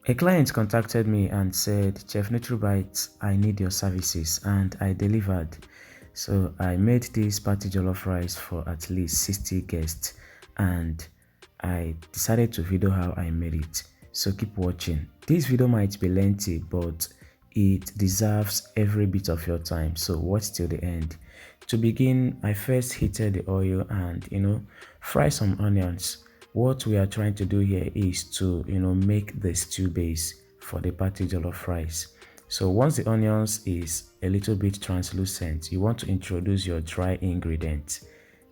A client contacted me and said, Chef Nutribites, I need your services, and I delivered. So I made this party jollof rice for at least 60 guests, and I decided to video how I made it. So keep watching. This video might be lengthy, but it deserves every bit of your time. So watch till the end. To begin, I first heated the oil and fry some onions. What we are trying to do here is to make the stew base for the party jollof rice. So once the onions is a little bit translucent, you want to introduce your dry ingredients.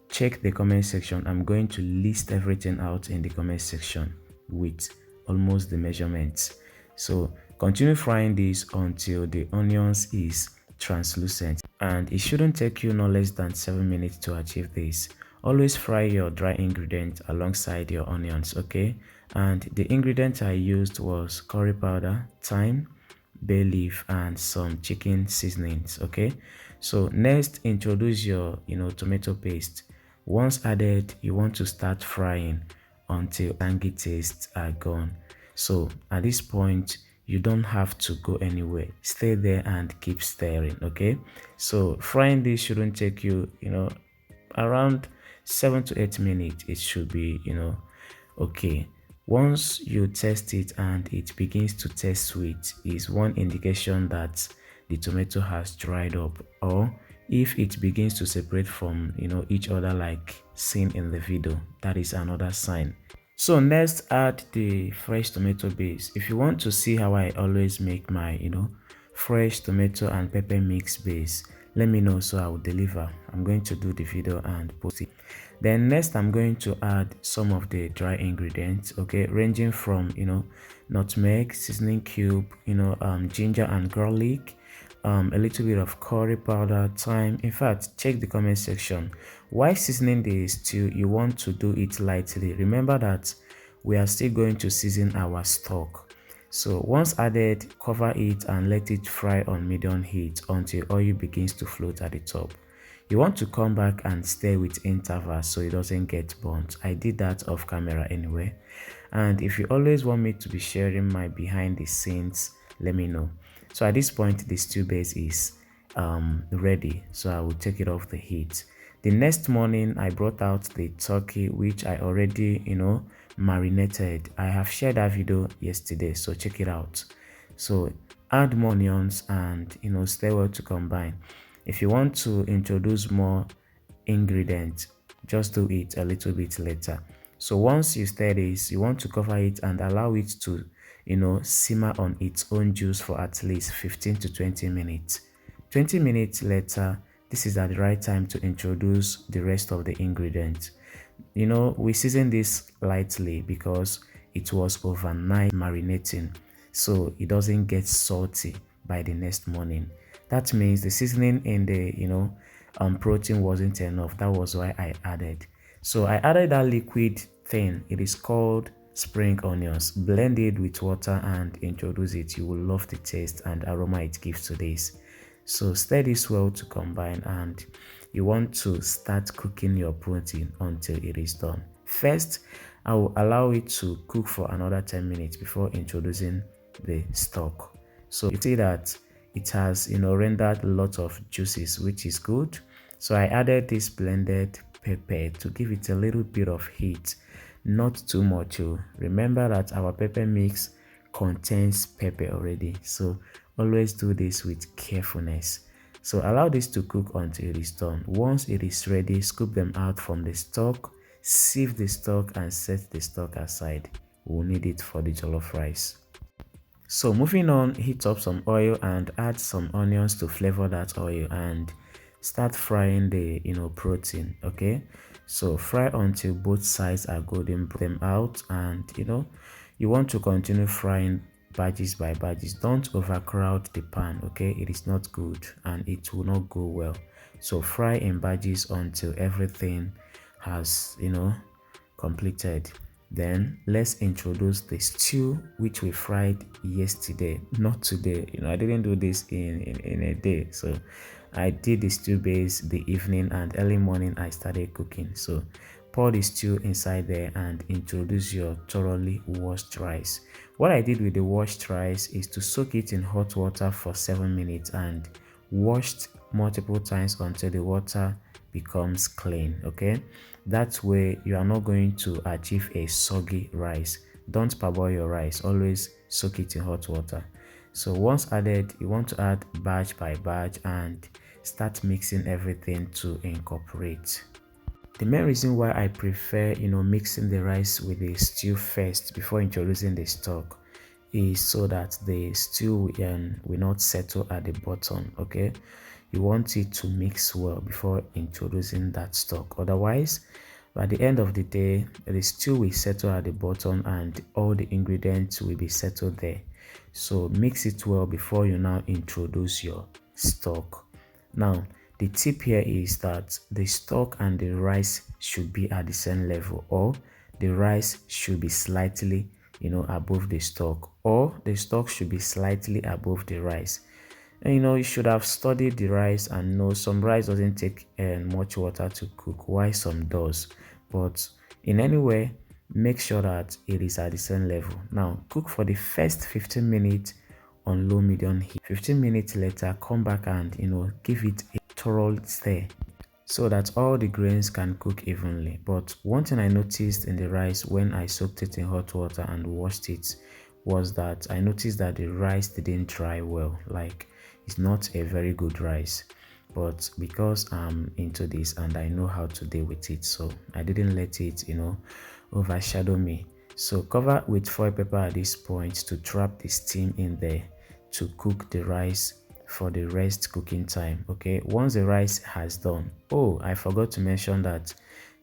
Check the comment section. I'm going to list everything out in the comment section with almost the measurements. So continue frying this until the onions is translucent, and it shouldn't take you no less than 7 minutes to achieve this. Always fry your dry ingredients alongside your onions, okay? And the ingredients I used was curry powder, thyme, bay leaf, and some chicken seasonings, okay? So next, introduce your tomato paste. Once added, you want to start frying until tangy tastes are gone. So at this point, you don't have to go anywhere. Stay there and keep stirring, okay? So frying this shouldn't take you around 7 to 8 minutes. It should be okay. Once you test it and it begins to taste sweet, is one indication that the tomato has dried up, or if it begins to separate from each other like seen in the video, that is another sign. So next, add the fresh tomato base. If you want to see how I always make my fresh tomato and pepper mix base, let me know so I will deliver. I'm going to do the video and post it. Then next, I'm going to add some of the dry ingredients, okay, ranging from nutmeg, seasoning cube, ginger and garlic, a little bit of curry powder, thyme. In fact, check the comment section. While seasoning the stew, you want to do it lightly. Remember that we are still going to season our stock. So once added, cover it and let it fry on medium heat until oil begins to float at the top. You want to come back and stir with intervals so it doesn't get burnt. I did that off camera anyway. And if you always want me to be sharing my behind the scenes, let me know. So at this point, the stew base is ready, so I will take it off the heat. The next morning, I brought out the turkey which I already marinated. I have shared that video yesterday, so check it out. So add more onions and stir well to combine. If you want to introduce more ingredients, just do it a little bit later. So once you stir this, you want to cover it and allow it to simmer on its own juice for at least 15 to 20 minutes. 20 minutes later, this is at the right time to introduce the rest of the ingredients. We season this lightly because it was overnight marinating, so it doesn't get salty by the next morning. That means the seasoning in the protein wasn't enough. That was why I added. So I added that liquid thing. It is called spring onions. Blend it with water and introduce it. You will love the taste and aroma it gives to this. So stir this well to combine, and you want to start cooking your protein until it is done. First, I will allow it to cook for another 10 minutes before introducing the stock. So you see that it has rendered a lot of juices, which is good. So I added this blended pepper to give it a little bit of heat, not too much. Remember that our pepper mix contains pepper already, so always do this with carefulness. So allow this to cook until it is done. Once it is ready, scoop them out from the stock, sieve the stock and set the stock aside. We'll need it for the jollof rice. So moving on, heat up some oil and add some onions to flavor that oil and start frying the protein, okay? So fry until both sides are golden brown out, and you want to continue frying batches by batches. Don't overcrowd the pan, okay? It is not good and it will not go well. So fry in batches until everything has completed. Then let's introduce the stew which we fried yesterday, not today. I didn't do this in a day. So I did the stew base the evening, and early morning I started cooking. So pour the stew inside there and introduce your thoroughly washed rice. What I did with the washed rice is to soak it in hot water for 7 minutes and washed multiple times until the water becomes clean. Okay, that way you are not going to achieve a soggy rice. Don't parboil your rice, always soak it in hot water. So once added, you want to add batch by batch and start mixing everything to incorporate. The main reason why I prefer, mixing the rice with the stew first before introducing the stock is so that the stew will not settle at the bottom. Okay, you want it to mix well before introducing that stock. Otherwise, by the end of the day, the stew will settle at the bottom and all the ingredients will be settled there. So mix it well before you now introduce your stock. Now, the tip here is that the stock and the rice should be at the same level, or the rice should be slightly, above the stock, or the stock should be slightly above the rice. And you should have studied the rice and know some rice doesn't take much water to cook, while some does. But in any way, make sure that it is at the same level. Now, cook for the first 15 minutes on low medium heat. 15 minutes later, come back and give it a thorough stir so that all the grains can cook evenly. But one thing I noticed in the rice when I soaked it in hot water and washed it was that I noticed that the rice didn't dry well. Like, it's not a very good rice. But because I'm into this and I know how to deal with it, so I didn't let it, overshadow me. So cover with foil paper at this point to trap the steam in there to cook the rice for the rest cooking time. Okay, once the rice has done, oh, I forgot to mention that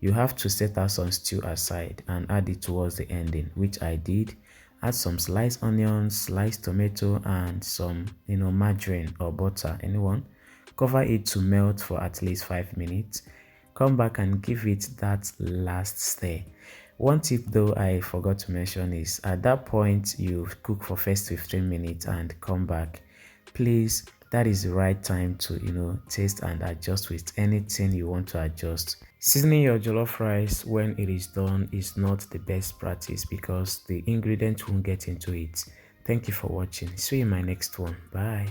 you have to set out some stew aside and add it towards the ending, which I did. Add some sliced onions, sliced tomato, and some margarine or butter, anyone. Cover it to melt for at least 5 minutes. Come back and give it that last stir. One tip though I forgot to mention is at that point you cook for first 15 minutes and come back. Please, that is the right time to taste and adjust with anything you want to adjust. Seasoning your jollof rice when it is done is not the best practice because the ingredients won't get into it. Thank you for watching. See you in my next one. Bye.